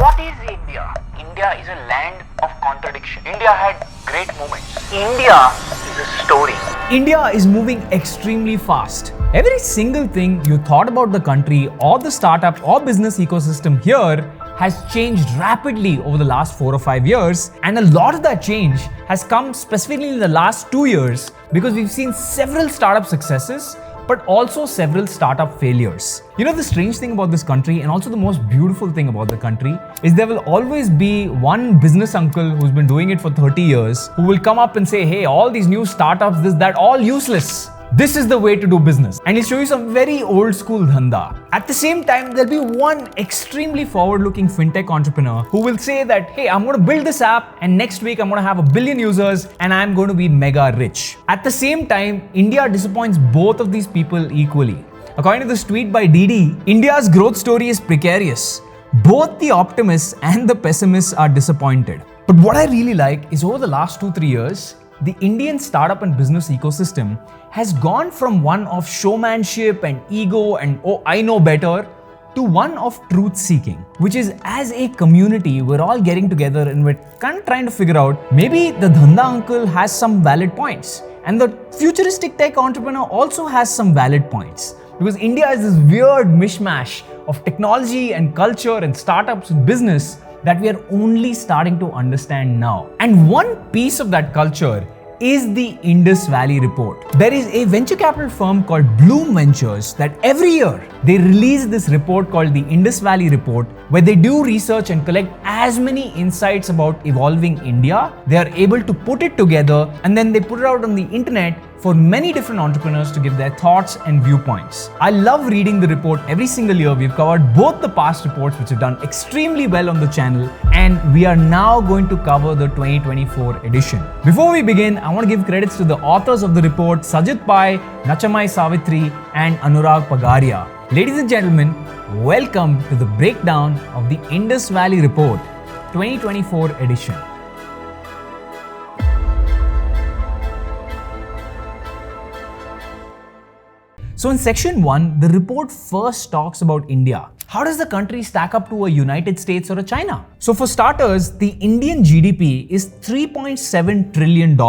What is India? India is a land of contradiction. India had great moments. India is a story. India is moving extremely fast. Every single thing you thought about the country or the startup or business ecosystem here has changed rapidly over the last 4 or 5 years, and a lot of that change has come specifically in the last 2 years because we've seen several startup successes but also several startup failures. You know, the strange thing about this country and also the most beautiful thing about the country is there will always be one business uncle who's been doing it for 30 years who will come up and say, hey, all these new startups, this, that, all useless. This is the way to do business. And he'll show you some very old school dhanda. At the same time, there'll be one extremely forward-looking fintech entrepreneur who will say that, hey, I'm going to build this app and next week I'm going to have 1 billion users and I'm going to be mega rich. At the same time, India disappoints both of these people equally. According to this tweet by Didi, India's growth story is precarious. Both the optimists and the pessimists are disappointed. But what I really like is over the last 2-3 years, the Indian startup and business ecosystem has gone from one of showmanship and ego and oh, I know better, to one of truth seeking, which is as a community, we're all getting together and we're kind of trying to figure out maybe the dhanda uncle has some valid points and the futuristic tech entrepreneur also has some valid points. Because India is this weird mishmash of technology and culture and startups and business that we are only starting to understand now. And one piece of that culture is the Indus Valley Report. There is a venture capital firm called Bloom Ventures that every year they release this report called the Indus Valley Report, where they do research and collect as many insights about evolving India. They are able to put it together and then they put it out on the internet for many different entrepreneurs to give their thoughts and viewpoints. I love reading the report every single year. We've covered both the past reports, which have done extremely well on the channel, and we are now going to cover the 2024 edition. Before we begin, I want to give credits to the authors of the report, Sajid Pai, Nachamai Savitri, and Anurag Pagaria. Ladies and gentlemen, welcome to the breakdown of the Indus Valley Report 2024 edition. So in section 1, the report first talks about India. How does the country stack up to a United States or a China? So for starters, the Indian GDP is $3.7 trillion.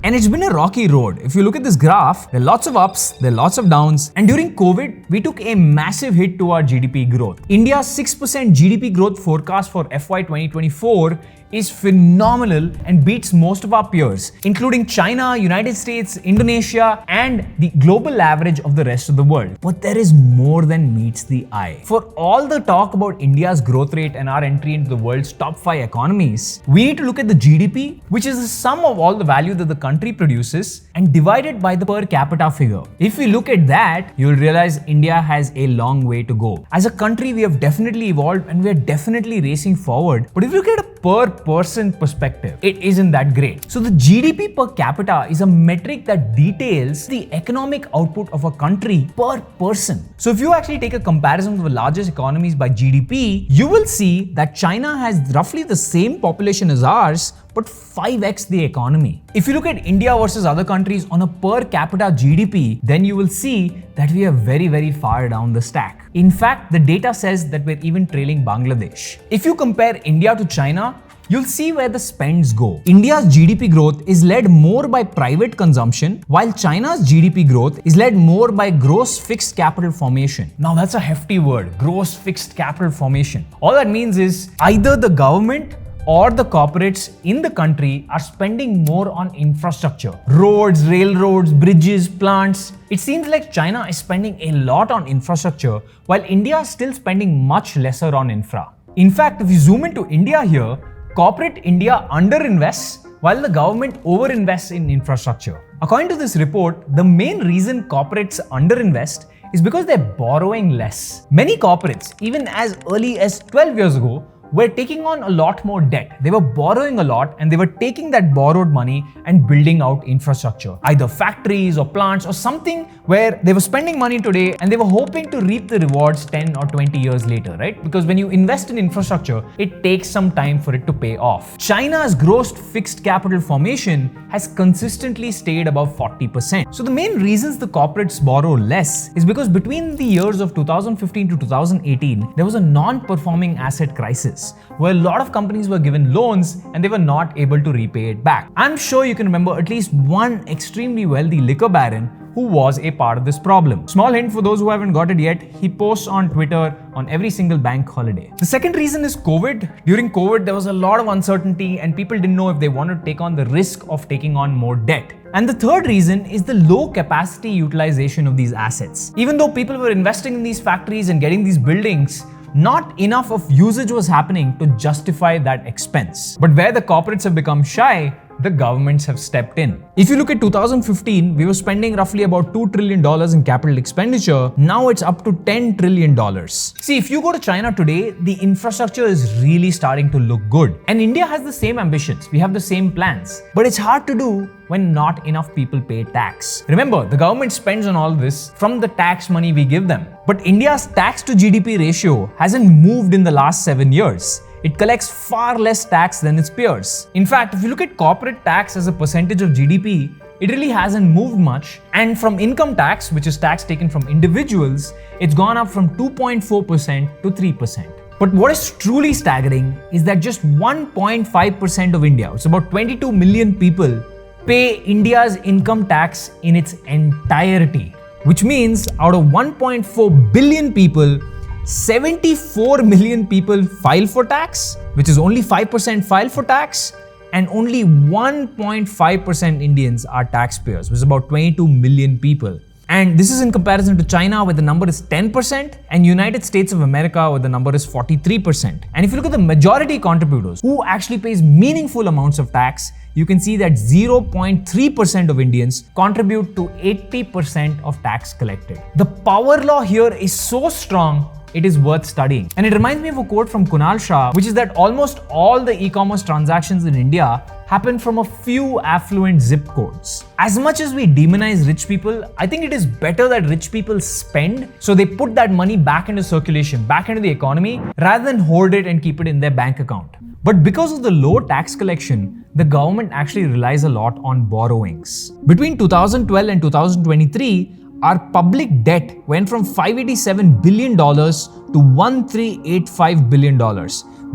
And it's been a rocky road. If you look at this graph, there are lots of ups, there are lots of downs. And during COVID, we took a massive hit to our GDP growth. India's 6% GDP growth forecast for FY 2024 is phenomenal and beats most of our peers, including China, United States, Indonesia, and the global average of the rest of the world. But there is more than meets the eye. For all the talk about India's growth rate and our entry into the world's top 5 economies, we need to look at the GDP, which is the sum of all the value that the country produces and divided by the per capita figure. If we look at that, you'll realize India has a long way to go. As a country, we have definitely evolved and we are definitely racing forward. But if you look at a per person perspective, it isn't that great. So the GDP per capita is a metric that details the economic output of a country per person. So if you actually take a comparison of the largest economies by GDP, you will see that China has roughly the same population as ours, but 5x the economy. If you look at India versus other countries on a per capita GDP, then you will see that we are very, very far down the stack. In fact, the data says that we're even trailing Bangladesh. If you compare India to China, you'll see where the spends go. India's GDP growth is led more by private consumption, while China's GDP growth is led more by gross fixed capital formation. Now that's a hefty word, gross fixed capital formation. All that means is either the government or the corporates in the country are spending more on infrastructure. Roads, railroads, bridges, plants. It seems like China is spending a lot on infrastructure, while India is still spending much lesser on infra. In fact, if you zoom into India here, corporate India underinvests while the government overinvests in infrastructure. According to this report, the main reason corporates underinvest is because they're borrowing less. Many corporates, even as early as 12 years ago, were taking on a lot more debt. They were borrowing a lot and they were taking that borrowed money and building out infrastructure, either factories or plants or something where they were spending money today and they were hoping to reap the rewards 10 or 20 years later, right? Because when you invest in infrastructure, it takes some time for it to pay off. China's gross fixed capital formation has consistently stayed above 40%. So the main reasons the corporates borrow less is because between the years of 2015 to 2018, there was a non-performing asset crisis. crisis, where a lot of companies were given loans and they were not able to repay it back. I'm sure you can remember at least one extremely wealthy liquor baron who was a part of this problem. Small hint for those who haven't got it yet, he posts on Twitter on every single bank holiday. The second reason is COVID. During COVID, there was a lot of uncertainty and people didn't know if they wanted to take on the risk of taking on more debt. And the third reason is the low capacity utilization of these assets. Even though people were investing in these factories and getting these buildings, not enough of usage was happening to justify that expense. But where the corporates have become shy, the governments have stepped in. If you look at 2015, we were spending roughly about $2 trillion in capital expenditure. Now it's up to $10 trillion. See, if you go to China today, the infrastructure is really starting to look good. And India has the same ambitions. We have the same plans. But it's hard to do when not enough people pay tax. Remember, the government spends on all this from the tax money we give them. But India's tax to GDP ratio hasn't moved in the last 7 years. It collects far less tax than its peers. In fact, if you look at corporate tax as a percentage of GDP, it really hasn't moved much. And from income tax, which is tax taken from individuals, it's gone up from 2.4% to 3%. But what is truly staggering is that just 1.5% of India, it's about 22 million people, pay India's income tax in its entirety. Which means out of 1.4 billion people, 74 million people file for tax, which is only 5% file for tax, and only 1.5% Indians are taxpayers, which is about 22 million people. And this is in comparison to China, where the number is 10%, and United States of America, where the number is 43%. And if you look at the majority contributors, who actually pays meaningful amounts of tax, you can see that 0.3% of Indians contribute to 80% of tax collected. The power law here is so strong, it is worth studying. And it reminds me of a quote from Kunal Shah, which is that almost all the e-commerce transactions in India happen from a few affluent zip codes. As much as we demonize rich people, I think it is better that rich people spend, so they put that money back into circulation, back into the economy, rather than hoard it and keep it in their bank account. But because of the low tax collection, the government actually relies a lot on borrowings. Between 2012 and 2023, our public debt went from $587 billion to $1385 billion.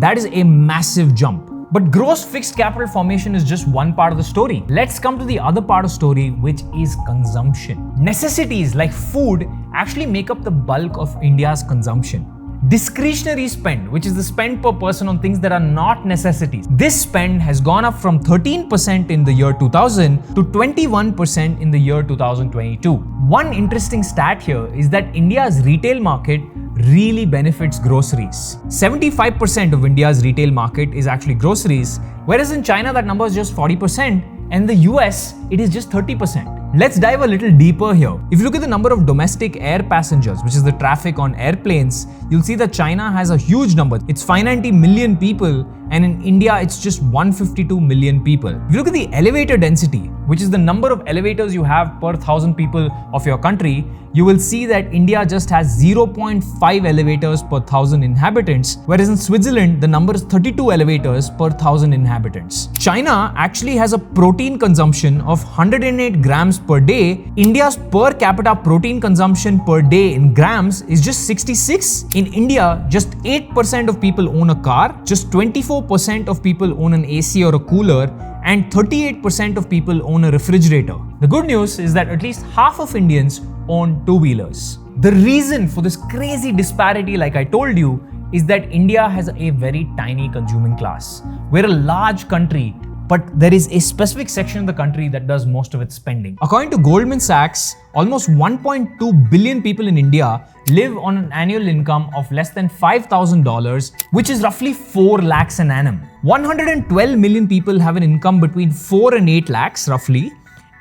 That is a massive jump. But gross fixed capital formation is just one part of the story. Let's come to the other part of the story, which is consumption. Necessities like food actually make up the bulk of India's consumption. Discretionary spend, which is the spend per person on things that are not necessities. This spend has gone up from 13% in the year 2000 to 21% in the year 2022. One interesting stat here is that India's retail market really benefits groceries. 75% of India's retail market is actually groceries, whereas in China that number is just 40%, and in the US it is just 30%. Let's dive a little deeper here. If you look at the number of domestic air passengers, which is the traffic on airplanes, you'll see that China has a huge number. It's 590 million people, and in India, it's just 152 million people. If you look at the elevator density, which is the number of elevators you have per 1,000 people of your country, you will see that India just has 0.5 elevators per 1,000 inhabitants, whereas in Switzerland, the number is 32 elevators per 1,000 inhabitants. China actually has a protein consumption of 108 grams per day. India's per capita protein consumption per day in grams is just 66. In India, just 8% of people own a car, just 24% of people own an AC or a cooler, and 38% of people own a refrigerator. The good news is that at least half of Indians own two-wheelers. The reason for this crazy disparity, like I told you, is that India has a very tiny consuming class. We're a large country, but there is a specific section of the country that does most of its spending. According to Goldman Sachs, almost 1.2 billion people in India live on an annual income of less than $5,000, which is roughly 4 lakhs an annum. 112 million people have an income between 4 and 8 lakhs roughly,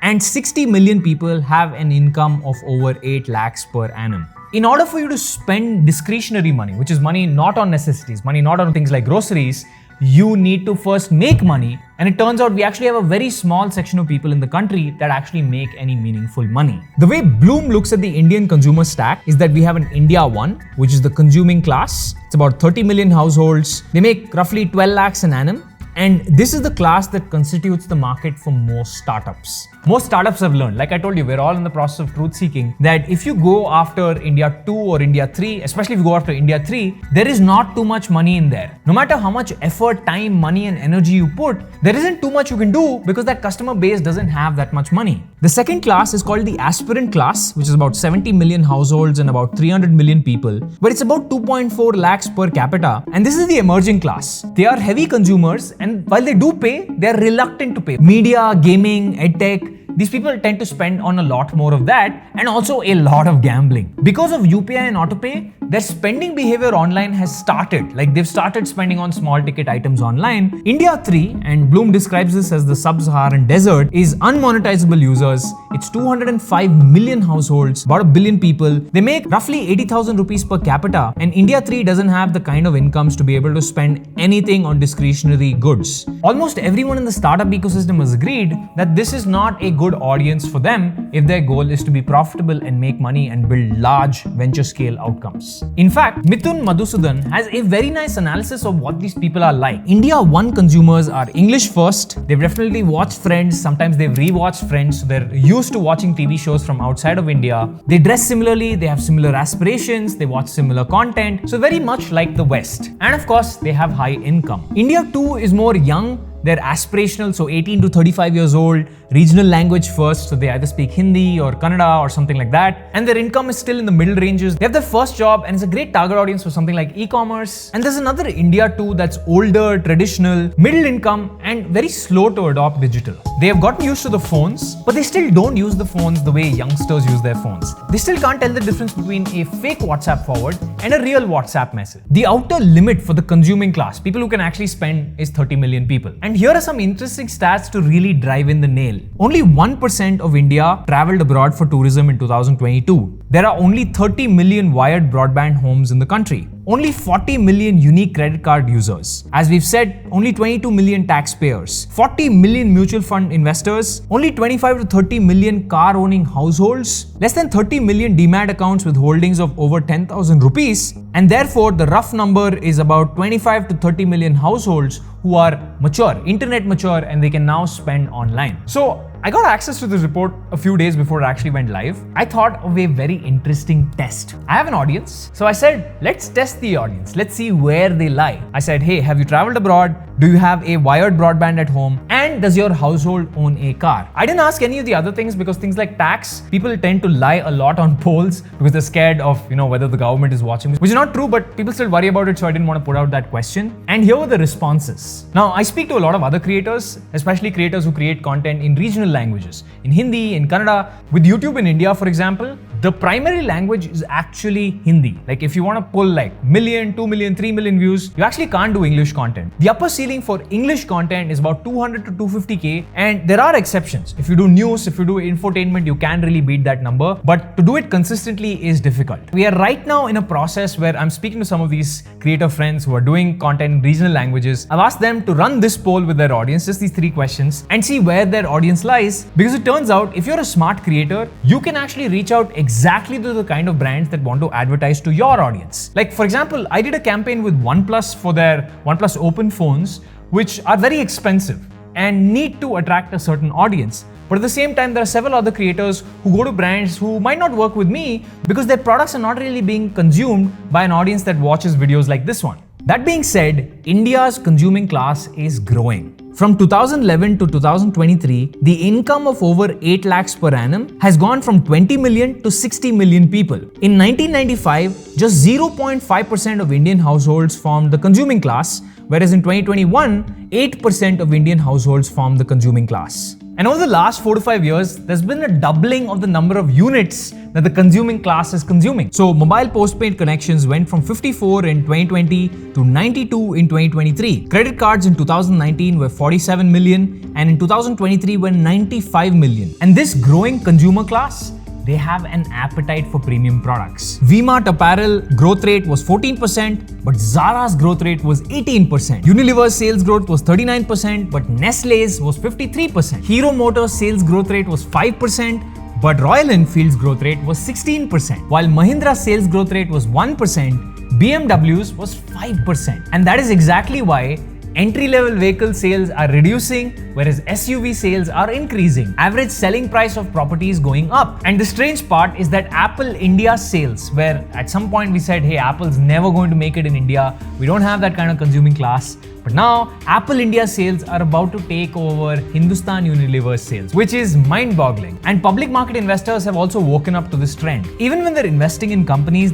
and 60 million people have an income of over 8 lakhs per annum. In order for you to spend discretionary money, which is money not on necessities, money not on things like groceries, you need to first make money. And it turns out we actually have a very small section of people in the country that actually make any meaningful money. The way Bloom looks at the Indian consumer stack is that we have an India 1, which is the consuming class. It's about 30 million households. They make roughly 12 lakhs an annum. And this is the class that constitutes the market for most startups. Most startups have learned, like I told you, we're all in the process of truth seeking, that if you go after India 2 or India 3, especially if you go after India 3, there is not too much money in there. No matter how much effort, time, money and energy you put, there isn't too much you can do because that customer base doesn't have that much money. The second class is called the aspirant class, which is about 70 million households and about 300 million people, but it's about 2.4 lakhs per capita. And this is the emerging class. They are heavy consumers, and while they do pay, they are reluctant to pay. Media, gaming, edtech, these people tend to spend on a lot more of that, and also a lot of gambling. Because of UPI and autopay, their spending behavior online has started. Like they've started spending on small ticket items online. India 3, and Bloom describes this as the sub-Saharan desert, is unmonetizable users. It's 205 million households, about 1 billion people. They make roughly 80,000 rupees per capita, and India 3 doesn't have the kind of incomes to be able to spend anything on discretionary goods. Almost everyone in the startup ecosystem has agreed that this is not a good audience for them if their goal is to be profitable and make money and build large venture scale outcomes. In fact, Mithun Madhusudan has a very nice analysis of what these people are like. India 1 consumers are English first. They've definitely watched Friends. Sometimes they've rewatched Friends. So they're used to watching TV shows from outside of India. They dress similarly. They have similar aspirations. They watch similar content. So very much like the West. And of course, they have high income. India 2 is more young. They're aspirational, so 18 to 35 years old, regional language first, so they either speak Hindi or Kannada or something like that. And their income is still in the middle ranges. They have their first job and it's a great target audience for something like e-commerce. And there's another India 2 that's older, traditional, middle income, and very slow to adopt digital. They have gotten used to the phones, but they still don't use the phones the way youngsters use their phones. They still can't tell the difference between a fake WhatsApp forward and a real WhatsApp message. The outer limit for the consuming class, people who can actually spend, is 30 million people. And here are some interesting stats to really drive in the nail. Only 1% of India traveled abroad for tourism in 2022. There are only 30 million wired broadband homes in the country. Only 40 million unique credit card users. As we've said, only 22 million taxpayers. 40 million mutual fund investors. Only 25 to 30 million car owning households. Less than 30 million demat accounts with holdings of over 10,000 rupees. And therefore, the rough number is about 25 to 30 million households who are mature, internet mature, and they can now spend online. So I got access to this report a few days before it actually went live. I thought of a very interesting test. I have an audience, so I said, let's test the audience. Let's see where they lie. I said, hey, have you traveled abroad? Do you have a wired broadband at home? And does your household own a car? I didn't ask any of the other things because things like tax, people tend to lie a lot on polls because they're scared of, whether the government is watching, which is not true, but people still worry about it, so I didn't want to put out that question. And here were the responses. Now, I speak to a lot of other creators, especially creators who create content in regional languages, in Hindi, in Kannada. With YouTube in India, for example, the primary language is actually Hindi. Like if you want to pull like million, 2 million, 3 million views, you actually can't do English content. The upper ceiling for English content is about 200 to 250K, and there are exceptions. If you do news, if you do infotainment, you can really beat that number, but to do it consistently is difficult. We are right now in a process where I'm speaking to some of these creator friends who are doing content in regional languages. I've asked them to run this poll with their audience, just these 3 questions, and see where their audience lies, because it turns out if you're a smart creator, you can actually reach out exactly to the kind of brands that want to advertise to your audience. Like for example, I did a campaign with OnePlus for their OnePlus Open phones, which are very expensive and need to attract a certain audience. But at the same time, there are several other creators who go to brands who might not work with me because their products are not really being consumed by an audience that watches videos like this one. That being said, India's consuming class is growing. From 2011 to 2023, the income of over 8 lakhs per annum has gone from 20 million to 60 million people. In 1995, just 0.5% of Indian households formed the consuming class, whereas in 2021, 8% of Indian households formed the consuming class. And over the last 4 to 5 years, there's been a doubling of the number of units that the consuming class is consuming. So mobile postpaid connections went from 54 in 2020 to 92 in 2023. Credit cards in 2019 were 47 million, and in 2023 were 95 million. And this growing consumer class, they have an appetite for premium products. V-Mart apparel growth rate was 14%, but Zara's growth rate was 18%. Unilever's sales growth was 39%, but Nestle's was 53%. Hero Motors sales growth rate was 5%, but Royal Enfield's growth rate was 16%. While Mahindra's sales growth rate was 1%, BMW's was 5%. And that is exactly why Entry-level vehicle sales are reducing, whereas SUV sales are increasing. Average selling price of property is going up. And the strange part is that Apple India sales, where at some point we said, hey, Apple's never going to make it in India. We don't have that kind of consuming class. But now, Apple India sales are about to take over Hindustan Unilever's sales, which is mind-boggling. And public market investors have also woken up to this trend. Even when they're investing in companies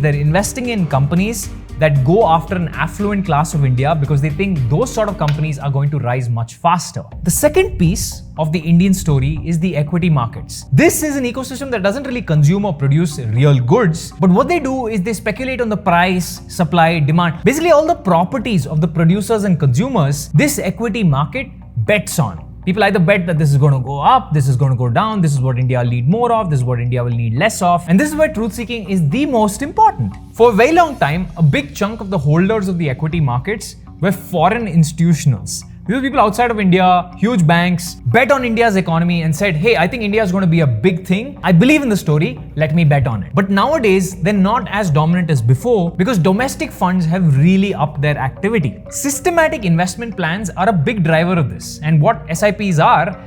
that go after an affluent class of India because they think those sort of companies are going to rise much faster. The second piece of the Indian story is the equity markets. This is an ecosystem that doesn't really consume or produce real goods, but what they do is they speculate on the price, supply, demand, basically all the properties of the producers and consumers. This equity market bets on. People either bet that this is going to go up, this is going to go down, this is what India will need more of, this is what India will need less of. And this is why truth seeking is the most important. For a very long time, a big chunk of the holders of the equity markets were foreign institutionals. These were people outside of India, huge banks, bet on India's economy and said, hey, I think India is going to be a big thing. I believe in the story, let me bet on it. But nowadays, they're not as dominant as before because domestic funds have really upped their activity. Systematic investment plans are a big driver of this. And what SIPs are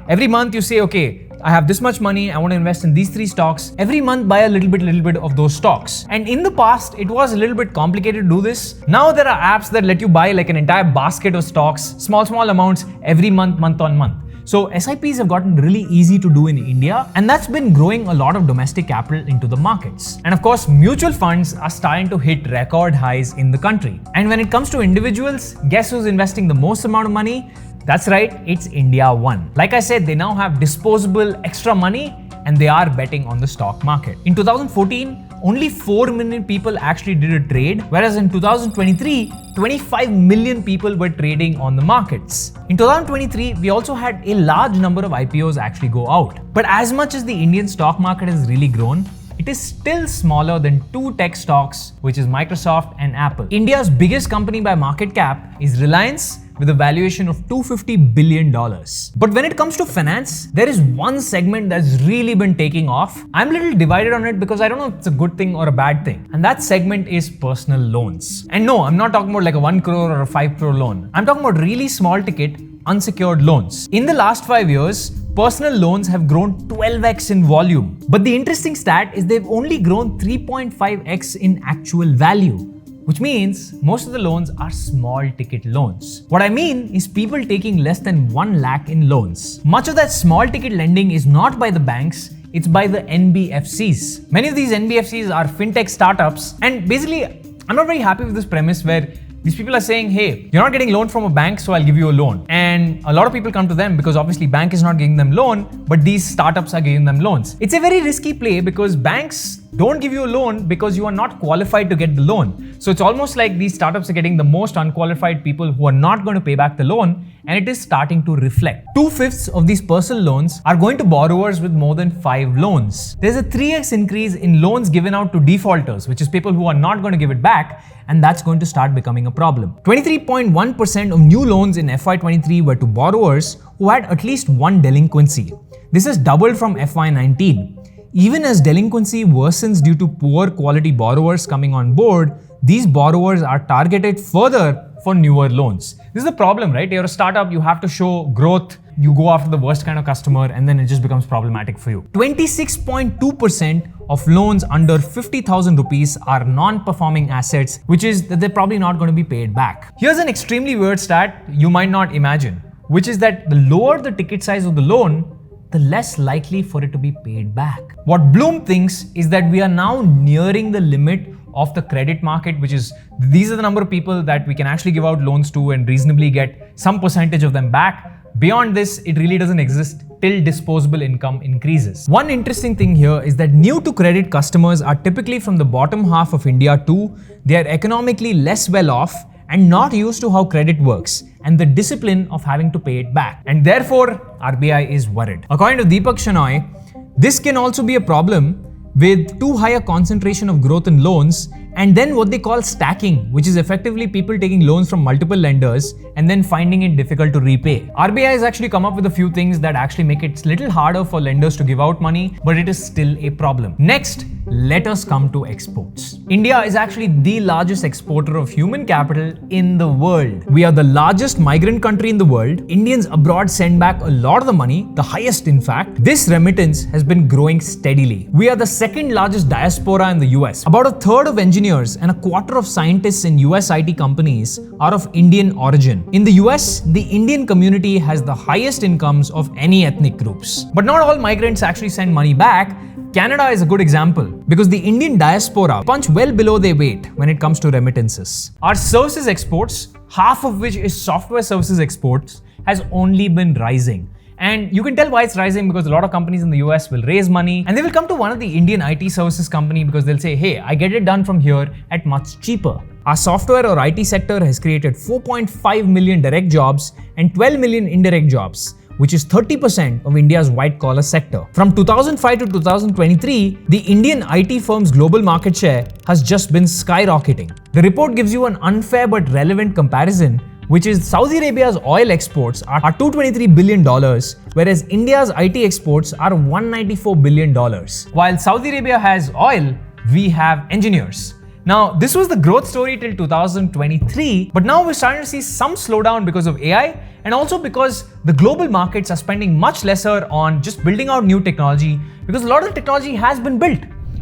every month you say, okay, I have this much money, I want to invest in these 3 stocks. Every month buy a little bit of those stocks. And in the past, it was a little bit complicated to do this. Now there are apps that let you buy like an entire basket of stocks, small amounts every month on month. So SIPs have gotten really easy to do in India, and that's been growing a lot of domestic capital into the markets. And of course, mutual funds are starting to hit record highs in the country. And when it comes to individuals, guess who's investing the most amount of money? That's right, it's India One. Like I said, they now have disposable extra money and they are betting on the stock market. In 2014, only 4 million people actually did a trade, whereas in 2023, 25 million people were trading on the markets. In 2023, we also had a large number of IPOs actually go out. But as much as the Indian stock market has really grown, it is still smaller than 2 tech stocks, which is Microsoft and Apple. India's biggest company by market cap is Reliance, with a valuation of $250 billion. But when it comes to finance, there is one segment that's really been taking off. I'm a little divided on it because I don't know if it's a good thing or a bad thing. And that segment is personal loans. And no, I'm not talking about like a 1 crore or a 5 crore loan. I'm talking about really small ticket, unsecured loans. In the last 5 years, personal loans have grown 12x in volume. But the interesting stat is they've only grown 3.5x in actual value, which means most of the loans are small ticket loans. What I mean is people taking less than 1 lakh in loans. Much of that small ticket lending is not by the banks, it's by the NBFCs. Many of these NBFCs are fintech startups, and basically, I'm not very happy with this premise where these people are saying, hey, you're not getting loan from a bank, so I'll give you a loan. And a lot of people come to them because obviously bank is not giving them loan, but these startups are giving them loans. It's a very risky play because banks don't give you a loan because you are not qualified to get the loan. So it's almost like these startups are getting the most unqualified people who are not going to pay back the loan, and it is starting to reflect. 2/5 of these personal loans are going to borrowers with more than 5 loans. There's a 3x increase in loans given out to defaulters, which is people who are not going to give it back, and that's going to start becoming a problem. 23.1% of new loans in FY23 were to borrowers who had at least one delinquency. This has doubled from FY19. Even as delinquency worsens due to poor quality borrowers coming on board, these borrowers are targeted further for newer loans. This is the problem, right? You're a startup, you have to show growth, you go after the worst kind of customer, and then it just becomes problematic for you. 26.2% of loans under 50,000 rupees are non-performing assets, which is that they're probably not going to be paid back. Here's an extremely weird stat you might not imagine, which is that the lower the ticket size of the loan, the less likely for it to be paid back. What Bloom thinks is that we are now nearing the limit of the credit market, which is these are the number of people that we can actually give out loans to and reasonably get some percentage of them back. Beyond this, it really doesn't exist till disposable income increases. One interesting thing here is that new to credit customers are typically from the bottom half of India too. They are economically less well off and not used to how credit works and the discipline of having to pay it back. And therefore, RBI is worried. According to Deepak Shenoy, this can also be a problem with too high a concentration of growth in loans and then what they call stacking, which is effectively people taking loans from multiple lenders and then finding it difficult to repay. RBI has actually come up with a few things that actually make it a little harder for lenders to give out money, but it is still a problem. Next let us come to exports. India is actually the largest exporter of human capital in the world. We are the largest migrant country in the world. Indians abroad send back a lot of the money, the highest in fact. This remittance has been growing steadily. We are the second largest diaspora in the US. About a third of engineers and a quarter of scientists in US IT companies are of Indian origin. In the US, the Indian community has the highest incomes of any ethnic groups. But not all migrants actually send money back. Canada is a good example because the Indian diaspora punch well below their weight when it comes to remittances. Our services exports, half of which is software services exports, has only been rising. And you can tell why it's rising because a lot of companies in the US will raise money and they will come to one of the Indian IT services company because they'll say, hey, I get it done from here at much cheaper. Our software or IT sector has created 4.5 million direct jobs and 12 million indirect jobs, which is 30% of India's white-collar sector. From 2005 to 2023, the Indian IT firm's global market share has just been skyrocketing. The report gives you an unfair but relevant comparison, which is Saudi Arabia's oil exports are $223 billion, whereas India's IT exports are $194 billion. While Saudi Arabia has oil, we have engineers. Now, this was the growth story till 2023, but now we're starting to see some slowdown because of AI and also because the global markets are spending much lesser on just building out new technology because a lot of the technology has been built.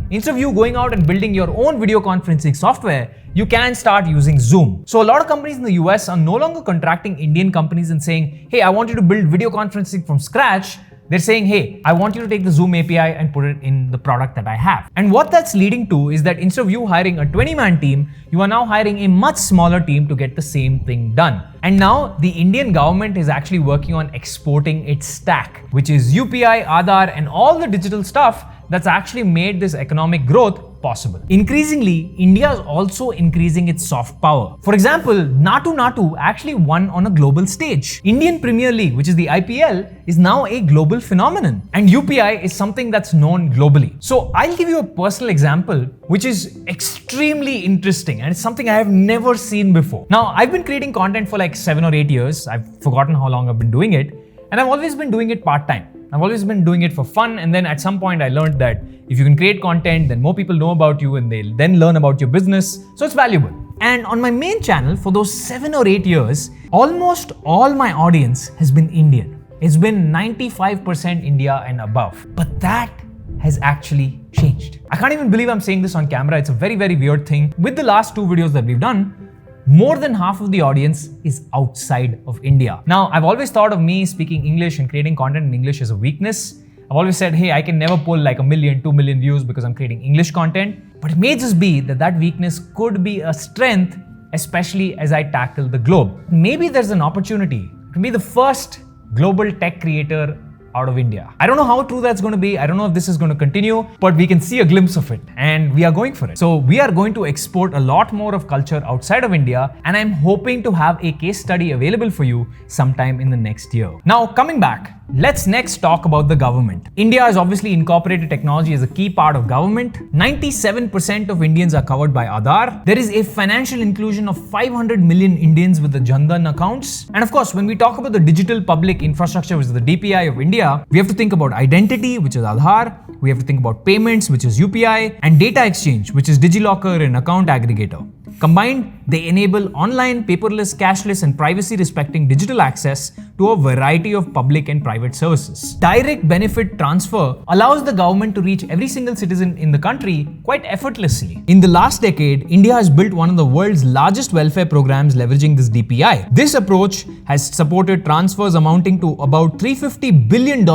Instead of you going out and building your own video conferencing software, you can start using Zoom. So a lot of companies in the US are no longer contracting Indian companies and saying, hey, I want you to build video conferencing from scratch. They're saying, hey, I want you to take the Zoom API and put it in the product that I have. And what that's leading to is that instead of you hiring a 20-man team, you are now hiring a much smaller team to get the same thing done. And now the Indian government is actually working on exporting its stack, which is UPI, Aadhaar, and all the digital stuff that's actually made this economic growth possible. Increasingly, India is also increasing its soft power. For example, Natu actually won on a global stage. Indian Premier League, which is the IPL, is now a global phenomenon. And UPI is something that's known globally. So I'll give you a personal example, which is extremely interesting and it's something I have never seen before. Now, I've been creating content for like 7 or 8 years. I've forgotten how long I've been doing it. And I've always been doing it part-time. I've always been doing it for fun, and then at some point I learned that if you can create content, then more people know about you and they'll then learn about your business, so it's valuable. And on my main channel for those 7 or 8 years, almost all my audience has been Indian. It's been 95% India and above. But that has actually changed. I can't even believe I'm saying this on camera. It's a very, very weird thing. With the last 2 videos that we've done, more than half of the audience is outside of India. Now, I've always thought of me speaking English and creating content in English as a weakness. I've always said, hey, I can never pull like 1 million, 2 million views because I'm creating English content. But it may just be that that weakness could be a strength, especially as I tackle the globe. Maybe there's an opportunity to be the first global tech creator out of India. I don't know how true that's going to be. I don't know if this is going to continue, but we can see a glimpse of it and we are going for it. So we are going to export a lot more of culture outside of India, and I'm hoping to have a case study available for you sometime in the next year. Now, coming back, let's next talk about the government. India has obviously incorporated technology as a key part of government. 97% of Indians are covered by Aadhaar. There is a financial inclusion of 500 million Indians with the Jan Dhan accounts. And of course, when we talk about the digital public infrastructure, which is the DPI of India, we have to think about identity, which is Aadhaar. We have to think about payments, which is UPI, and data exchange, which is DigiLocker and account aggregator. Combined, they enable online, paperless, cashless, and privacy-respecting digital access to a variety of public and private services. Direct benefit transfer allows the government to reach every single citizen in the country quite effortlessly. In the last decade, India has built one of the world's largest welfare programs leveraging this DPI. This approach has supported transfers amounting to about $350 billion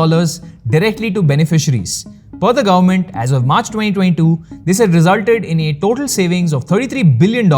directly to beneficiaries. Per the government, as of March 2022, this had resulted in a total savings of $33 billion,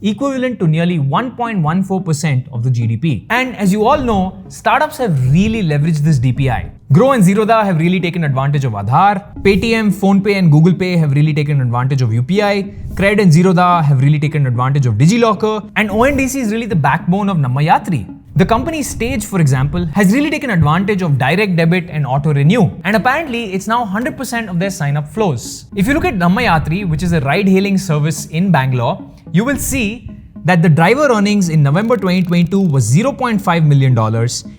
equivalent to nearly 1.14% of the GDP. And as you all know, startups have really leveraged this DPI. Grow and Zerodha have really taken advantage of Aadhaar. Paytm, PhonePe and Google Pay have really taken advantage of UPI. Cred and Zerodha have really taken advantage of DigiLocker. And ONDC is really the backbone of Nammayatri. The company Stage, for example, has really taken advantage of direct debit and auto renew. And apparently, it's now 100% of their sign-up flows. If you look at Nammayatri, which is a ride-hailing service in Bangalore, you will see that the driver earnings in November 2022 was $0.5 million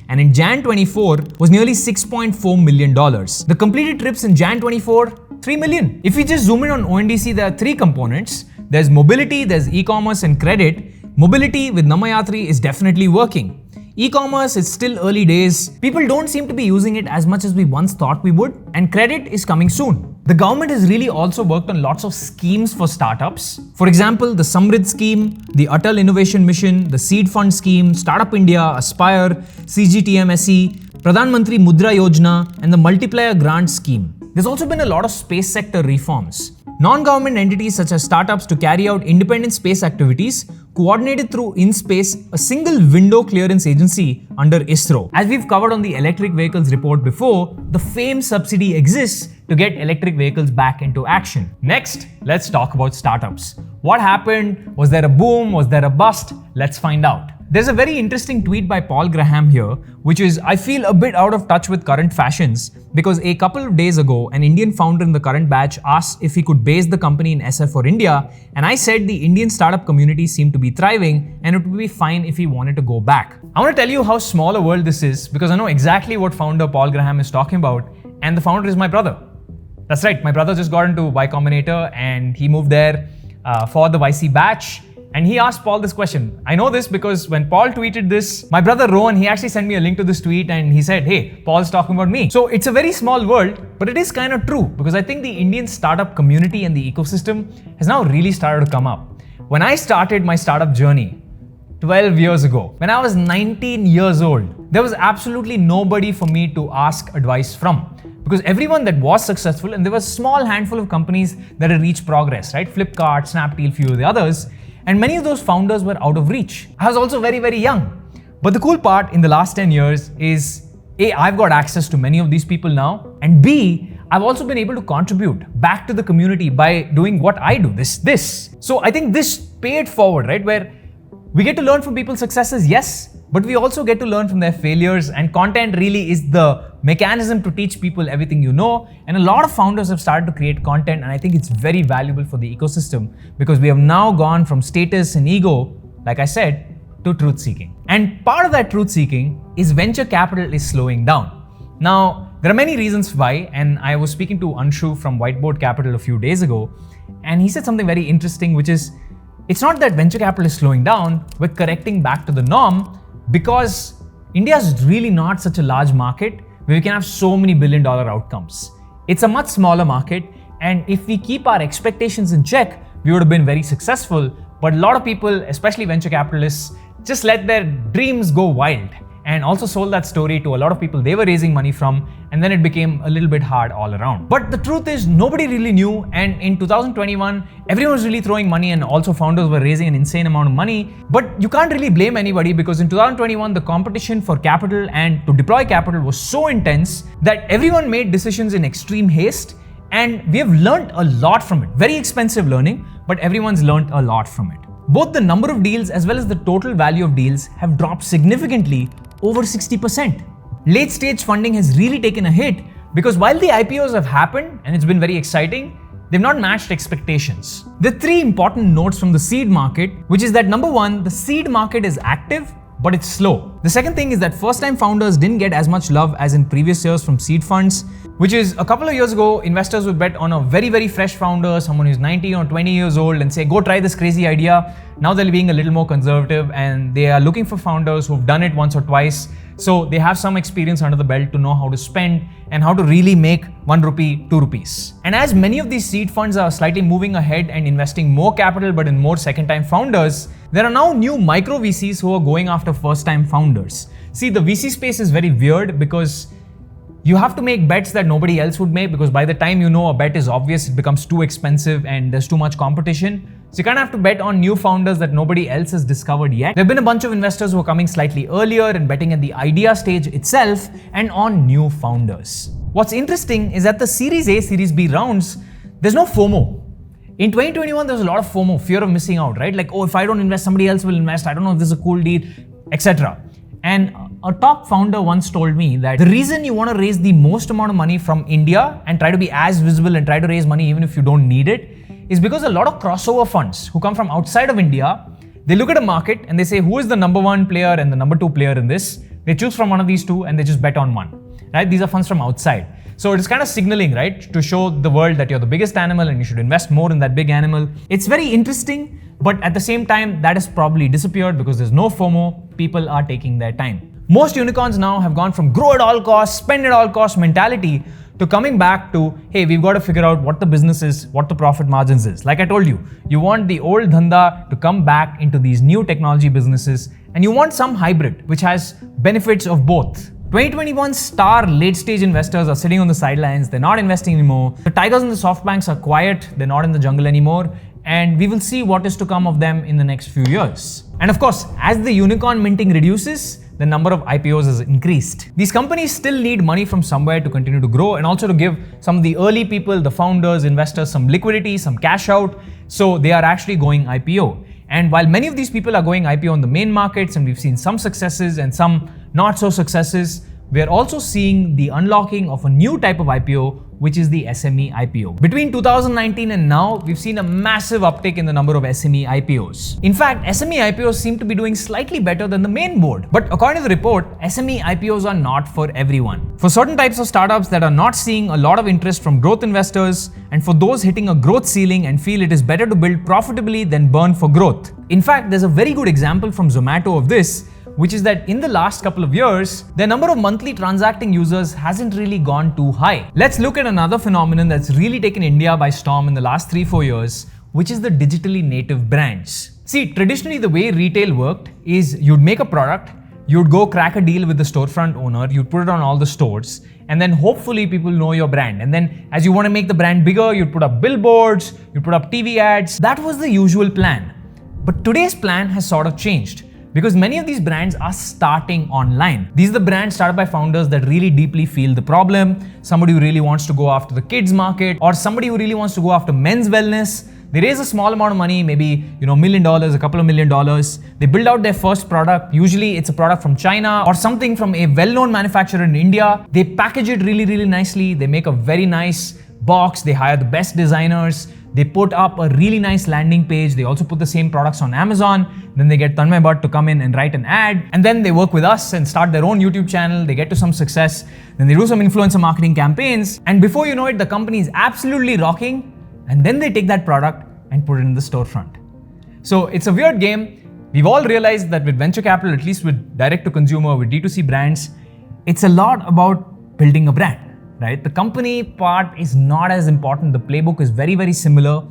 and in Jan 24 was nearly $6.4 million. The completed trips in Jan 24 3 million. If we just zoom in on ONDC, there are three components. There's mobility, there's e-commerce and credit. Mobility with Namayatri is definitely working. E-commerce is still early days. People don't seem to be using it as much as we once thought we would, and credit is coming soon. The government has really also worked on lots of schemes for startups. For example, the Samrid scheme, the Atal Innovation Mission, the Seed Fund scheme, Startup India, Aspire, CGTMSE, Pradhan Mantri Mudra Yojana, and the Multiplier Grant scheme. There's also been a lot of space sector reforms. Non-government entities such as startups to carry out independent space activities coordinated through InSpace, a single window clearance agency under ISRO. As we've covered on the electric vehicles report before, the FAME subsidy exists to get electric vehicles back into action. Next, let's talk about startups. What happened? Was there a boom? Was there a bust? Let's find out. There's a very interesting tweet by Paul Graham here, which is, I feel a bit out of touch with current fashions because a couple of days ago, an Indian founder in the current batch asked if he could base the company in SF or India, and I said the Indian startup community seemed to be thriving and it would be fine if he wanted to go back. I want to tell you how small a world this is because I know exactly what founder Paul Graham is talking about, and the founder is my brother. That's right, my brother just got into Y Combinator and he moved there for the YC batch. And he asked Paul this question. I know this because when Paul tweeted this, my brother Rowan, he actually sent me a link to this tweet and he said, hey, Paul's talking about me. So it's a very small world, but it is kind of true because I think the Indian startup community and the ecosystem has now really started to come up. When I started my startup journey 12 years ago, when I was 19 years old, there was absolutely nobody for me to ask advice from. Because everyone that was successful, and there was a small handful of companies that had reached progress, right? Flipkart, Snapdeal, few of the others. And many of those founders were out of reach. I was also very, very young. But the cool part in the last 10 years is A, I've got access to many of these people now, and B, I've also been able to contribute back to the community by doing what I do, this. So I think this paid forward, right? Where we get to learn from people's successes, yes, but we also get to learn from their failures, and content really is the mechanism to teach people everything you know. And a lot of founders have started to create content, and I think it's very valuable for the ecosystem because we have now gone from status and ego, like I said, to truth seeking. And part of that truth seeking is venture capital is slowing down. Now, there are many reasons why, and I was speaking to Anshu from Whiteboard Capital a few days ago, and he said something very interesting, which is, it's not that venture capital is slowing down, we're correcting back to the norm because India is really not such a large market where we can have so many billion-dollar outcomes. It's a much smaller market, and if we keep our expectations in check, we would have been very successful. But a lot of people, especially venture capitalists, just let their dreams go wild and also sold that story to a lot of people they were raising money from, and then it became a little bit hard all around. But the truth is, nobody really knew, and in 2021, everyone was really throwing money and also founders were raising an insane amount of money. But you can't really blame anybody because in 2021, the competition for capital and to deploy capital was so intense that everyone made decisions in extreme haste, and we have learned a lot from it. Very expensive learning, but everyone's learned a lot from it. Both the number of deals as well as the total value of deals have dropped significantly, over 60%. Late stage funding has really taken a hit because while the IPOs have happened and it's been very exciting, they've not matched expectations. There are three important notes from the seed market, which is that number one, the seed market is active, but it's slow. The second thing is that first-time founders didn't get as much love as in previous years from seed funds, which is a couple of years ago, investors would bet on a very, very fresh founder, someone who's 19 or 20 years old and say, go try this crazy idea. Now they're being a little more conservative and they are looking for founders who've done it once or twice. So they have some experience under the belt to know how to spend and how to really make 1 rupee, 2 rupees. And as many of these seed funds are slightly moving ahead and investing more capital but in more second-time founders, there are now new micro VCs who are going after first-time founders. See, the VC space is very weird because you have to make bets that nobody else would make because by the time you know a bet is obvious, it becomes too expensive and there's too much competition. So you kind of have to bet on new founders that nobody else has discovered yet. There have been a bunch of investors who are coming slightly earlier and betting at the idea stage itself and on new founders. What's interesting is that the Series A, Series B rounds, there's no FOMO. In 2021, there's a lot of FOMO, fear of missing out, right? Like, oh, if I don't invest, somebody else will invest. I don't know if this is a cool deal, etc. And a top founder once told me that the reason you want to raise the most amount of money from India and try to be as visible and try to raise money even if you don't need it is because a lot of crossover funds who come from outside of India, they look at a market and they say, who is the number one player and the number two player in this? They choose from one of these two and they just bet on one, right? These are funds from outside. So it's kind of signaling, right, to show the world that you're the biggest animal and you should invest more in that big animal. It's very interesting, but at the same time, that has probably disappeared because there's no FOMO. People are taking their time. Most unicorns now have gone from grow at all costs, spend at all costs mentality to coming back to, hey, we've got to figure out what the business is, what the profit margins is. Like I told you, you want the old dhanda to come back into these new technology businesses, and you want some hybrid, which has benefits of both. 2021 star late-stage investors are sitting on the sidelines. They're not investing anymore. The tigers and the softbanks are quiet. They're not in the jungle anymore. And we will see what is to come of them in the next few years. And of course, as the unicorn minting reduces, the number of IPOs has increased. These companies still need money from somewhere to continue to grow and also to give some of the early people, the founders, investors, some liquidity, some cash out. So they are actually going IPO. And while many of these people are going IPO on the main markets, and we've seen some successes and some not so successes, we're also seeing the unlocking of a new type of IPO, which is the SME IPO. Between 2019 and now, we've seen a massive uptick in the number of SME IPOs. In fact, SME IPOs seem to be doing slightly better than the main board. But according to the report, SME IPOs are not for everyone. For certain types of startups that are not seeing a lot of interest from growth investors, and for those hitting a growth ceiling and feel it is better to build profitably than burn for growth. In fact, there's a very good example from Zomato of this, which is that in the last couple of years, the number of monthly transacting users hasn't really gone too high. Let's look at another phenomenon that's really taken India by storm in the last 3-4 years, which is the digitally native brands. See, traditionally the way retail worked is you'd make a product, you'd go crack a deal with the storefront owner, you'd put it on all the stores, and then hopefully people know your brand. And then as you want to make the brand bigger, you'd put up billboards, you'd put up TV ads. That was the usual plan. But today's plan has sort of changed, because many of these brands are starting online. These are the brands started by founders that really deeply feel the problem, somebody who really wants to go after the kids market, or somebody who really wants to go after men's wellness. They raise a small amount of money, maybe $1 million, a couple of $1 million. They build out their first product. Usually it's a product from China or something from a well-known manufacturer in India. They package it really, really nicely. They make a very nice box. They hire the best designers. They put up a really nice landing page. They also put the same products on Amazon. Then they get Tanmay Bhatt to come in and write an ad. And then they work with us and start their own YouTube channel. They get to some success. Then they do some influencer marketing campaigns. And before you know it, the company is absolutely rocking. And then they take that product and put it in the storefront. So it's a weird game. We've all realized that with venture capital, at least with direct to consumer, with D2C brands, it's a lot about building a brand. Right? The company part is not as important. The playbook is very, very similar.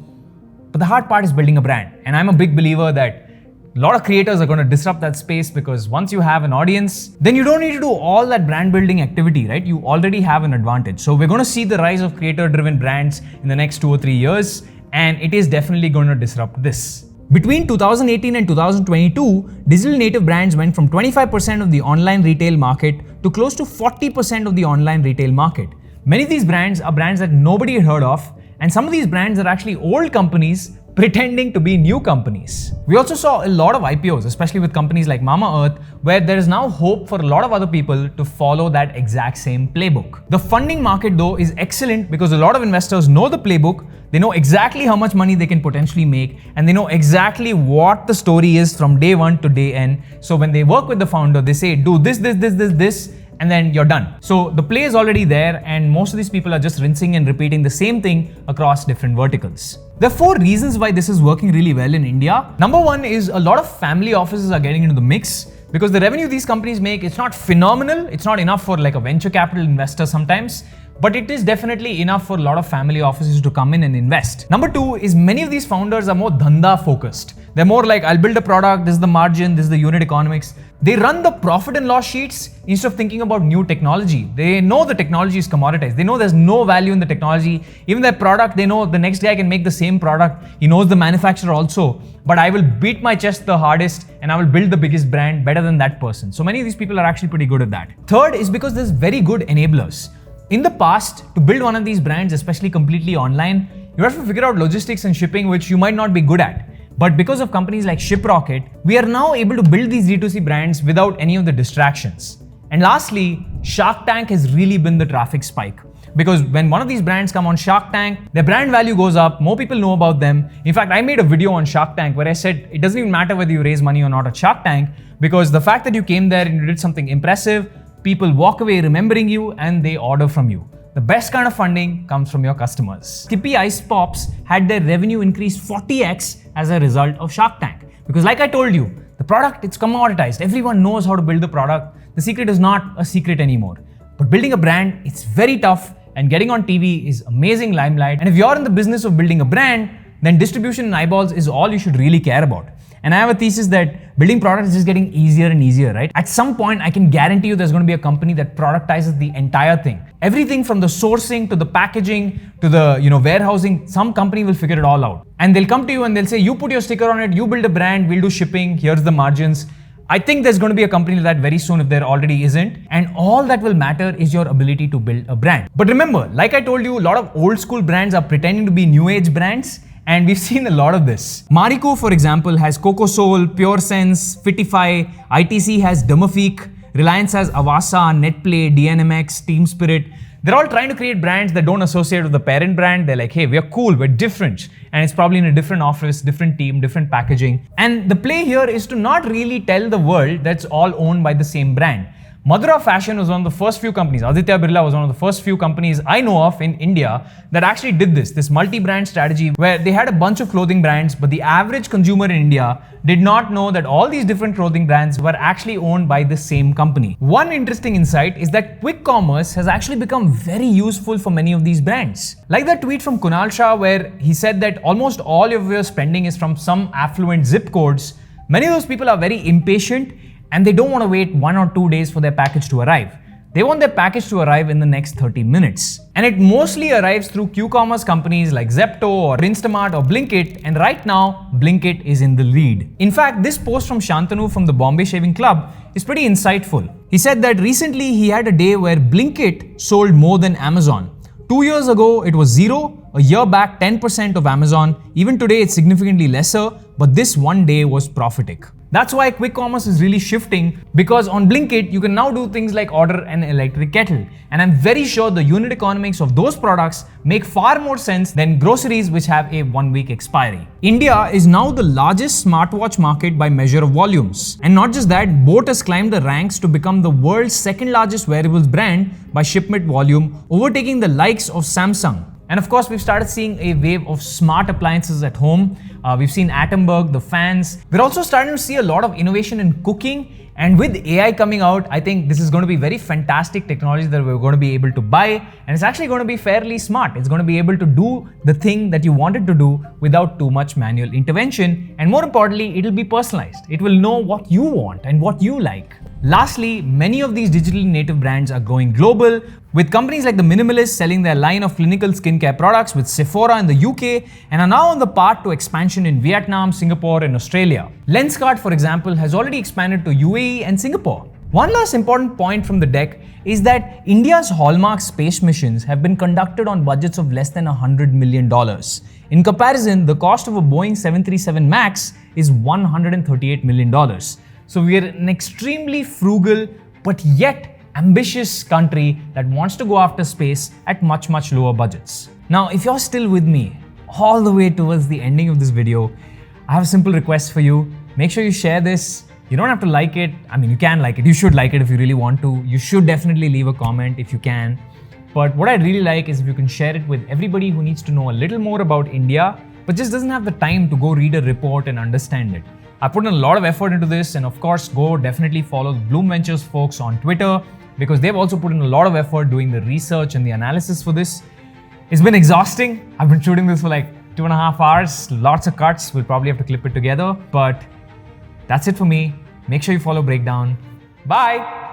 But the hard part is building a brand. And I'm a big believer that a lot of creators are going to disrupt that space, because once you have an audience, then you don't need to do all that brand building activity, right? You already have an advantage. So we're going to see the rise of creator-driven brands in the next 2 or 3 years. And it is definitely going to disrupt this. Between 2018 and 2022, digital native brands went from 25% of the online retail market to close to 40% of the online retail market. Many of these brands are brands that nobody had heard of, and some of these brands are actually old companies pretending to be new companies. We also saw a lot of IPOs, especially with companies like Mamaearth, where there is now hope for a lot of other people to follow that exact same playbook. The funding market, though, is excellent because a lot of investors know the playbook. They know exactly how much money they can potentially make, and they know exactly what the story is from day one to day end. So when they work with the founder, they say, do this, and then you're done. So the play is already there, and most of these people are just rinsing and repeating the same thing across different verticals. There are 4 reasons why this is working really well in India. Number 1 is a lot of family offices are getting into the mix, because the revenue these companies make, it's not phenomenal. It's not enough for like a venture capital investor sometimes, but it is definitely enough for a lot of family offices to come in and invest. Number 2 is many of these founders are more dhanda focused. They're more like, I'll build a product, this is the margin, this is the unit economics. They run the profit and loss sheets instead of thinking about new technology. They know the technology is commoditized. They know there's no value in the technology. Even their product, they know the next guy can make the same product. He knows the manufacturer also, but I will beat my chest the hardest and I will build the biggest brand better than that person. So many of these people are actually pretty good at that. Third is because there's very good enablers. In the past, to build one of these brands, especially completely online, you have to figure out logistics and shipping, which you might not be good at. But because of companies like ShipRocket, we are now able to build these D2C brands without any of the distractions. And lastly, Shark Tank has really been the traffic spike. Because when one of these brands come on Shark Tank, their brand value goes up, more people know about them. In fact, I made a video on Shark Tank where I said it doesn't even matter whether you raise money or not at Shark Tank, because the fact that you came there and you did something impressive, people walk away remembering you and they order from you. the best kind of funding comes from your customers. Skippy Ice Pops had their revenue increase 40x as a result of Shark Tank. Because like I told you, the product, it's commoditized. Everyone knows how to build the product. The secret is not a secret anymore. But building a brand, it's very tough, and getting on TV is amazing limelight. And if you're in the business of building a brand, then distribution and eyeballs is all you should really care about. And I have a thesis that building products is just getting easier and easier, right? At some point, I can guarantee you there's going to be a company that productizes the entire thing. Everything from the sourcing to the packaging to the warehousing, some company will figure it all out. And they'll come to you and they'll say, you put your sticker on it, you build a brand, we'll do shipping, here's the margins. I think there's going to be a company like that very soon if there already isn't. And all that will matter is your ability to build a brand. But remember, like I told you, a lot of old school brands are pretending to be new age brands. And we've seen a lot of this. Marico, for example, has Coco Soul, Pure Sense, Fitify, ITC has Dermafique, Reliance has Avasa, Netplay, DNMX, Team Spirit. They're all trying to create brands that don't associate with the parent brand. They're like, hey, we're cool, we're different. And it's probably in a different office, different team, different packaging. And the play here is to not really tell the world that's all owned by the same brand. Madura Fashion was one of the first few companies, Aditya Birla was one of the first few companies I know of in India that actually did this multi-brand strategy where they had a bunch of clothing brands, but the average consumer in India did not know that all these different clothing brands were actually owned by the same company. One interesting insight is that quick commerce has actually become very useful for many of these brands. Like that tweet from Kunal Shah where he said that almost all of your spending is from some affluent zip codes. Many of those people are very impatient and they don't want to wait 1 or 2 days for their package to arrive. They want their package to arrive in the next 30 minutes. And it mostly arrives through Q-commerce companies like Zepto or Instamart or Blinkit, and right now, Blinkit is in the lead. In fact, this post from Shantanu from the Bombay Shaving Club is pretty insightful. He said that recently he had a day where Blinkit sold more than Amazon. 2 years ago, it was 0. A year back, 10% of Amazon. Even today, it's significantly lesser, but this one day was prophetic. That's why quick commerce is really shifting, because on Blinkit, you can now do things like order an electric kettle. And I'm very sure the unit economics of those products make far more sense than groceries which have a 1-week expiry. India is now the largest smartwatch market by measure of volumes. And not just that, Boat has climbed the ranks to become the world's second largest wearables brand by shipment volume, overtaking the likes of Samsung. And of course, we've started seeing a wave of smart appliances at home. We've seen Atomberg, the fans. We're also starting to see a lot of innovation in cooking. And with AI coming out, I think this is going to be very fantastic technology that we're going to be able to buy. And it's actually going to be fairly smart. It's going to be able to do the thing that you wanted to do without too much manual intervention. And more importantly, it'll be personalized. It will know what you want and what you like. Lastly, many of these digitally native brands are going global, with companies like The Minimalist selling their line of clinical skincare products with Sephora in the UK and are now on the path to expansion in Vietnam, Singapore and Australia. Lenskart, for example, has already expanded to UAE and Singapore. One last important point from the deck is that India's hallmark space missions have been conducted on budgets of less than $100 million. In comparison, the cost of a Boeing 737 MAX is $138 million. So we are an extremely frugal but yet ambitious country that wants to go after space at much lower budgets. Now, if you're still with me all the way towards the ending of this video, I have a simple request for you. Make sure you share this. You don't have to like it. I mean, you can like it. You should like it if you really want to. You should definitely leave a comment if you can. But what I'd really like is if you can share it with everybody who needs to know a little more about India, but just doesn't have the time to go read a report and understand it. I put in a lot of effort into this, and of course, go definitely follow the Bloom Ventures folks on Twitter, because they've also put in a lot of effort doing the research and the analysis for this. It's been exhausting. I've been shooting this for like 2.5 hours, lots of cuts. We'll probably have to clip it together, but that's it for me. Make sure you follow Breakdown. Bye.